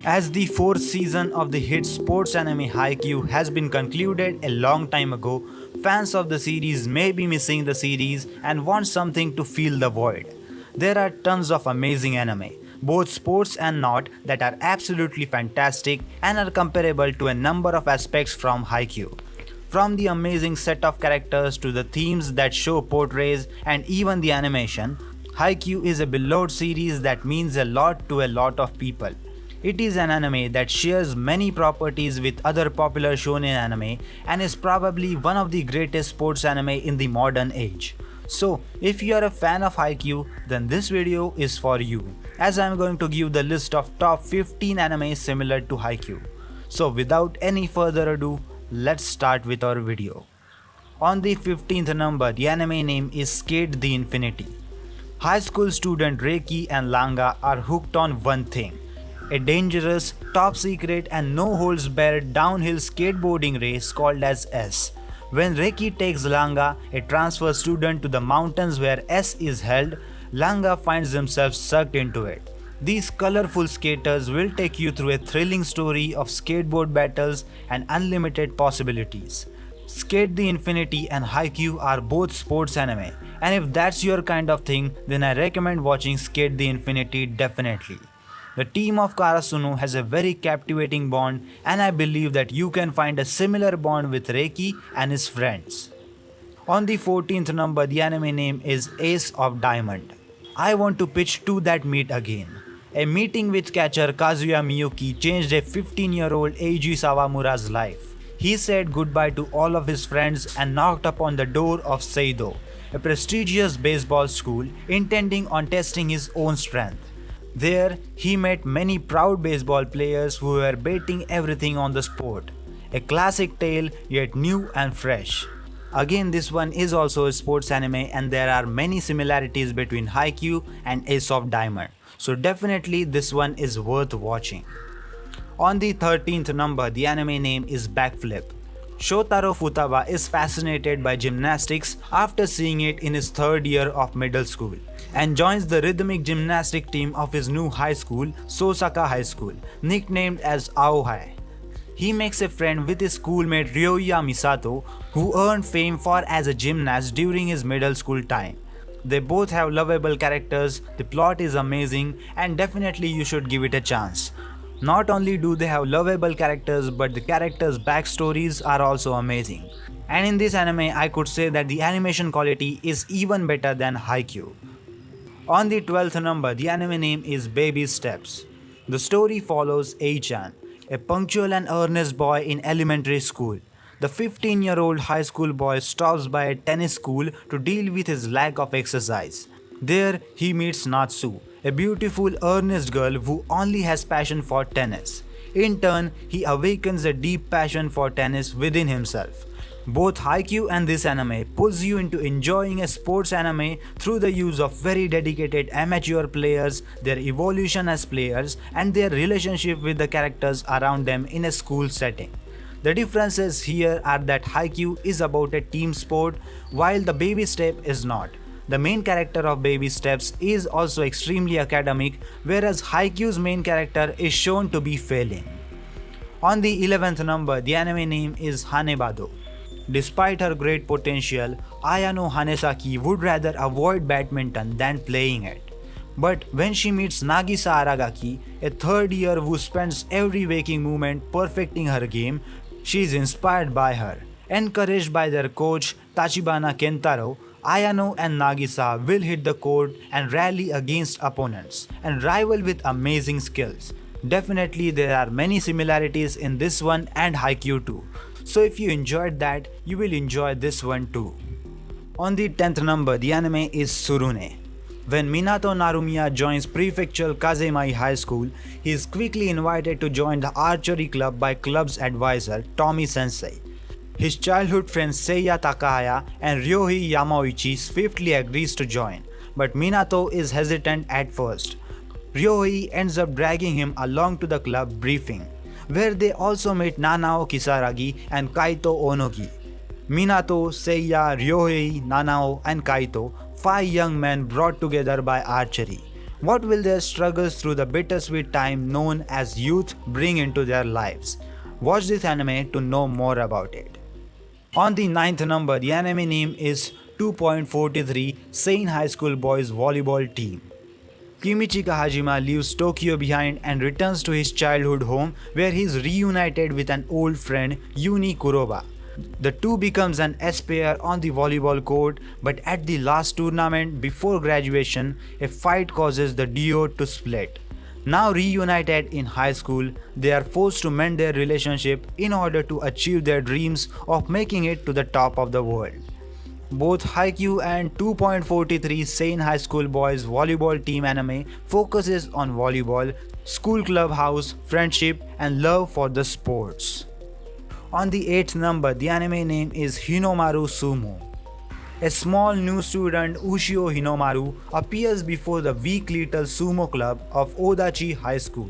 As the fourth season of the hit sports anime Haikyuu has been concluded a long time ago, fans of the series may be missing the series and want something to fill the void. There are tons of amazing anime, both sports and not, that are absolutely fantastic and are comparable to a number of aspects from Haikyuu. From the amazing set of characters to the themes that show portrays and even the animation, Haikyuu is a beloved series that means a lot to a lot of people. It is an anime that shares many properties with other popular shonen anime and is probably one of the greatest sports anime in the modern age. So, if you are a fan of Haikyuu, then this video is for you, as I am going to give the list of top 15 anime similar to Haikyuu. So without any further ado, let's start with our video. On the 15th number, the anime name is Skate the Infinity. High school student Reiki and Langa are hooked on one thing: a dangerous, top secret and no holds barred downhill skateboarding race called as S. When Reiki takes Langa, a transfer student, to the mountains where S is held, Langa finds himself sucked into it. These colorful skaters will take you through a thrilling story of skateboard battles and unlimited possibilities. Skate the Infinity and Haikyuu are both sports anime, and if that's your kind of thing, then I recommend watching Skate the Infinity definitely. The team of Karasuno has a very captivating bond, and I believe that you can find a similar bond with Reiki and his friends. On the 14th number, the anime name is Ace of Diamond. I want to pitch To That Meet Again. A meeting with catcher Kazuya Miyuki changed a 15-year-old Eiji Sawamura's life. He said goodbye to all of his friends and knocked upon the door of Seido, a prestigious baseball school, intending on testing his own strength. There, he met many proud baseball players who were betting everything on the sport. A classic tale, yet new and fresh. Again, this one is also a sports anime, and there are many similarities between Haikyuu and Ace of Diamond. So definitely this one is worth watching. On the 13th number, the anime name is Backflip. Shotaro Futaba is fascinated by gymnastics after seeing it in his third year of middle school, and joins the rhythmic gymnastic team of his new high school, Sosaka High School, nicknamed as Aohai. He makes a friend with his schoolmate Ryoya Misato, who earned fame for as a gymnast during his middle school time. They both have lovable characters, the plot is amazing, and definitely you should give it a chance. Not only do they have lovable characters, but the characters' backstories are also amazing. And in this anime, I could say that the animation quality is even better than Haikyuu. On the 12th number, the anime name is Baby Steps. The story follows Ei-chan, a punctual and earnest boy in elementary school. The 15-year-old high school boy stops by a tennis school to deal with his lack of exercise. There, he meets Natsu, a beautiful, earnest girl who only has passion for tennis. In turn, he awakens a deep passion for tennis within himself. Both Haikyuu and this anime pulls you into enjoying a sports anime through the use of very dedicated amateur players, their evolution as players, and their relationship with the characters around them in a school setting. The differences here are that Haikyuu is about a team sport, while the Baby Step is not. The main character of Baby Steps is also extremely academic, whereas Haikyuu's main character is shown to be failing. On the 11th number, the anime name is Hane Badu. Despite her great potential, Ayano Hanesaki would rather avoid badminton than playing it. But when she meets Nagisa Aragaki, a third year who spends every waking moment perfecting her game, she is inspired by her. Encouraged by their coach Tachibana Kentaro, Ayano and Nagisa will hit the court and rally against opponents and rival with amazing skills. Definitely there are many similarities in this one and Haikyuu too. So if you enjoyed that, you will enjoy this one too. On the 10th number, the anime is Surune. When Minato Narumiya joins Prefectural Kazemai High School, he is quickly invited to join the archery club by club's advisor Tommy Sensei. His childhood friends Seiya Takahaya and Ryohei Yamauchi swiftly agrees to join, but Minato is hesitant at first. Ryohei ends up dragging him along to the club briefing, where they also meet Nanao Kisaragi and Kaito Onogi. Minato, Seiya, Ryohei, Nanao and Kaito, 5 young men brought together by archery. What will their struggles through the bittersweet time known as youth bring into their lives? Watch this anime to know more about it. On the ninth number, the anime name is 2.43 Seine High School Boys Volleyball Team. Kimichika Hajima leaves Tokyo behind and returns to his childhood home where he is reunited with an old friend Yuri Kuroba. The two becomes an S pair on the volleyball court, but at the last tournament before graduation, a fight causes the duo to split. Now reunited in high school, they are forced to mend their relationship in order to achieve their dreams of making it to the top of the world. Both Haikyuu and 2.43 Seine High School Boys Volleyball Team anime focuses on volleyball, school clubhouse, friendship, and love for the sports. On the 8th number, the anime name is Hinomaru Sumo. A small new student, Ushio Hinomaru, appears before the weak little sumo club of Odachi High School.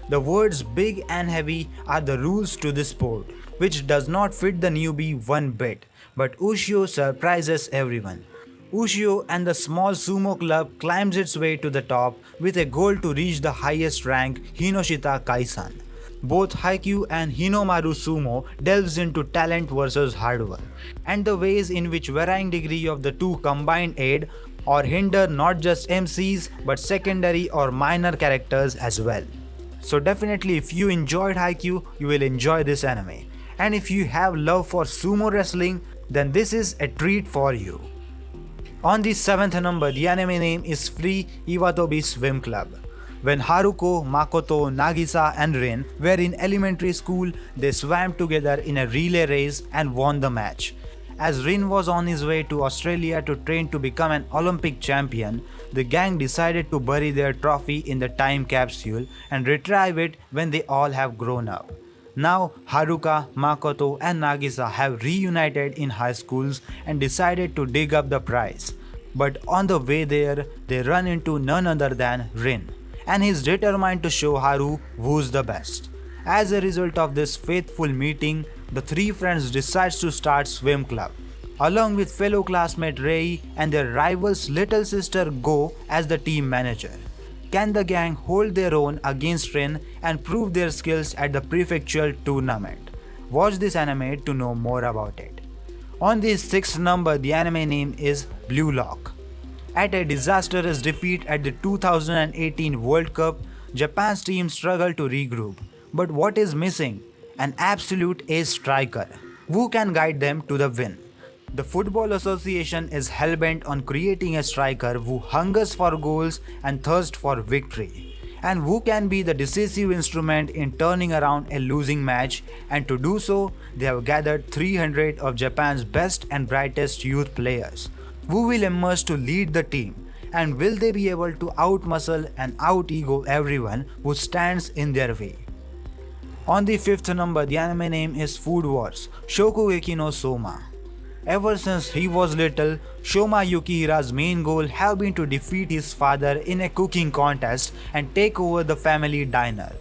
The words big and heavy are the rules to this sport, which does not fit the newbie one bit, but Ushio surprises everyone. Ushio and the small sumo club climbs its way to the top with a goal to reach the highest rank, Hinoshita Kaisan. Both Haikyuu and Hinomaru Sumo delves into talent versus hard work, and the ways in which varying degree of the two combined aid or hinder not just MCs but secondary or minor characters as well. So definitely if you enjoyed Haikyuu, you will enjoy this anime. And if you have love for sumo wrestling, then this is a treat for you. On the 7th number, the anime name is Free Iwatobi Swim Club. When Haruko, Makoto, Nagisa and Rin were in elementary school, they swam together in a relay race and won the match. As Rin was on his way to Australia to train to become an Olympic champion, the gang decided to bury their trophy in the time capsule and retrieve it when they all have grown up. Now Haruka, Makoto and Nagisa have reunited in high schools and decided to dig up the prize. But on the way there, they run into none other than Rin, and he is determined to show Haru who's the best. As a result of this faithful meeting, the three friends decide to start swim club, along with fellow classmate Rei and their rival's little sister Go as the team manager. Can the gang hold their own against Rin and prove their skills at the prefectural tournament? Watch this anime to know more about it. On the 6th number, the anime name is Blue Lock. At a disastrous defeat at the 2018 World Cup, Japan's team struggled to regroup. But what is missing? An absolute ace striker who can guide them to the win. The Football Association is hellbent on creating a striker who hungers for goals and thirsts for victory, and who can be the decisive instrument in turning around a losing match, and to do so, they have gathered 300 of Japan's best and brightest youth players, who will emerge to lead the team, and will they be able to outmuscle and out-ego everyone who stands in their way. On the 5th number, the anime name is Food Wars, Shokugeki no Soma. Ever since he was little, Shoma Yukihira's main goal have been to defeat his father in a cooking contest and take over the family diner.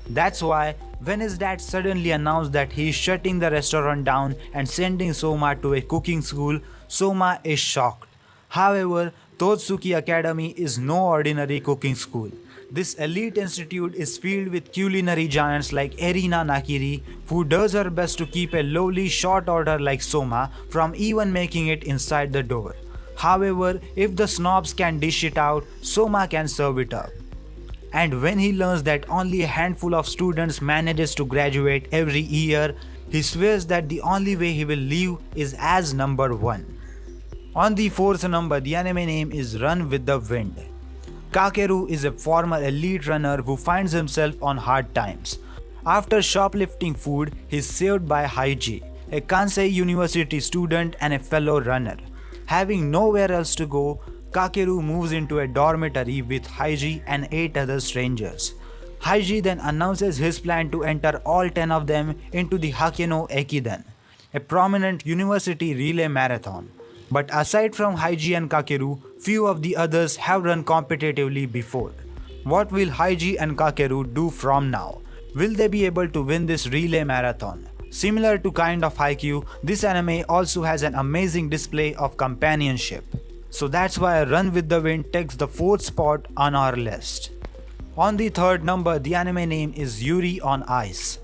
That's why when his dad suddenly announced that he is shutting the restaurant down and sending Soma to a cooking school, Soma is shocked. However, Totsuki Academy is no ordinary cooking school. This elite institute is filled with culinary giants like Erina Nakiri, who does her best to keep a lowly short order like Soma from even making it inside the door. However, if the snobs can dish it out, Soma can serve it up. And when he learns that only a handful of students manages to graduate every year, he swears that the only way he will leave is as number 1. On the 4th number, the anime name is Run with the Wind. Kakeru is a former elite runner who finds himself on hard times. After shoplifting food, he is saved by Haiji, a Kansei University student and a fellow runner. Having nowhere else to go, Kakeru moves into a dormitory with Haiji and 8 other strangers. Haiji then announces his plan to enter all 10 of them into the Hakeno Ekiden, a prominent university relay marathon. But aside from Haiji and Kakeru, few of the others have run competitively before. What will Haiji and Kakeru do from now? Will they be able to win this relay marathon? Similar to kind of Haikyuu, this anime also has an amazing display of companionship. So that's why Run with the Wind takes the 4th spot on our list. On the 3rd number, the anime name is Yuri on Ice.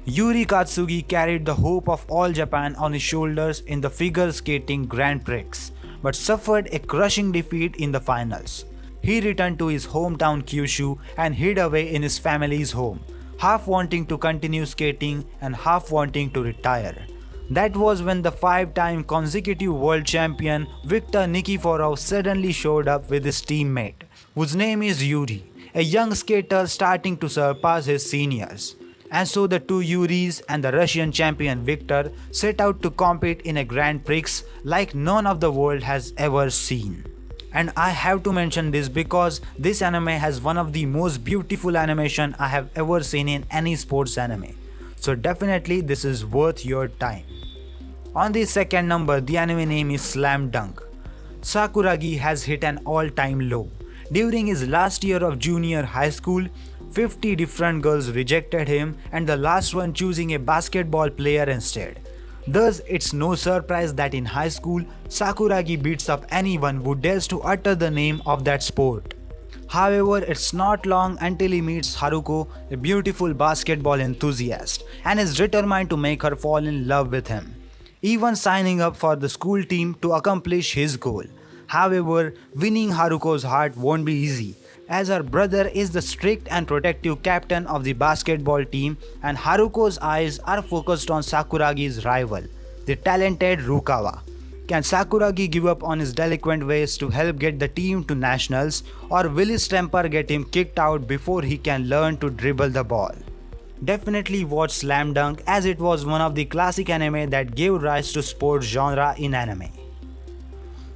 Yuri Katsugi carried the hope of all Japan on his shoulders in the figure skating Grand Prix, but suffered a crushing defeat in the finals. He returned to his hometown Kyushu and hid away in his family's home, half wanting to continue skating and half wanting to retire. That was when the 5-time consecutive world champion Viktor Nikiforov suddenly showed up with his teammate, whose name is Yuri, a young skater starting to surpass his seniors. And so the two Yuris and the Russian champion Viktor set out to compete in a Grand Prix like none of the world has ever seen. And I have to mention this because this anime has one of the most beautiful animation I have ever seen in any sports anime. So definitely this is worth your time. On the 2nd number, the anime name is Slam Dunk. Sakuragi has hit an all-time low. During his last year of junior high school, 50 different girls rejected him and the last one choosing a basketball player instead. Thus, it's no surprise that in high school, Sakuragi beats up anyone who dares to utter the name of that sport. However, it's not long until he meets Haruko, a beautiful basketball enthusiast, and is determined to make her fall in love with him, even signing up for the school team to accomplish his goal. However, winning Haruko's heart won't be easy, as her brother is the strict and protective captain of the basketball team and Haruko's eyes are focused on Sakuragi's rival, the talented Rukawa. Can Sakuragi give up on his delinquent ways to help get the team to nationals, or will his temper get him kicked out before he can learn to dribble the ball? Definitely watch Slam Dunk, as it was one of the classic anime that gave rise to sports genre in anime.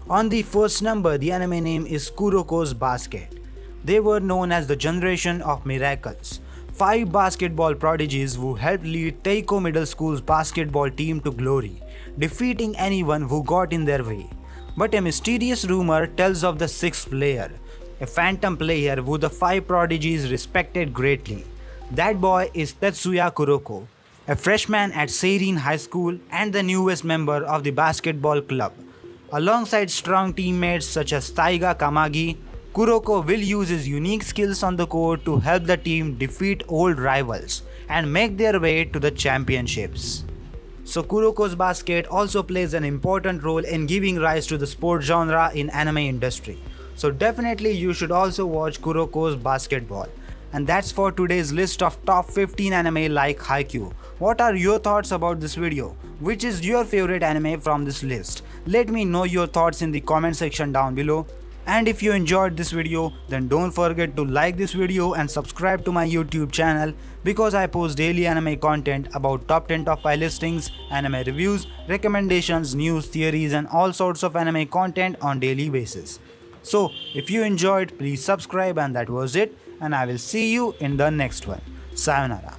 On the 1st number, the anime name is Kurokos Basket. They were known as the Generation of Miracles, 5 basketball prodigies who helped lead Teiko Middle School's basketball team to glory, defeating anyone who got in their way. But a mysterious rumor tells of the 6th player, a phantom player who the 5 prodigies respected greatly. That boy is Tetsuya Kuroko, a freshman at Seirin High School and the newest member of the basketball club. Alongside strong teammates such as Taiga Kamagi, Kuroko will use his unique skills on the court to help the team defeat old rivals and make their way to the championships. So Kurokos Basket also plays an important role in giving rise to the sport genre in anime industry. So definitely you should also watch Kurokos Basketball. And that's for today's list of top 15 anime like Haikyuu. What are your thoughts about this video? Which is your favorite anime from this list? Let me know your thoughts in the comment section down below. And if you enjoyed this video, then don't forget to like this video and subscribe to my YouTube channel, because I post daily anime content about top 10 top 5 listings, anime reviews, recommendations, news, theories and all sorts of anime content on daily basis. So if you enjoyed, please subscribe, and that was it, and I will see you in the next one. Sayonara.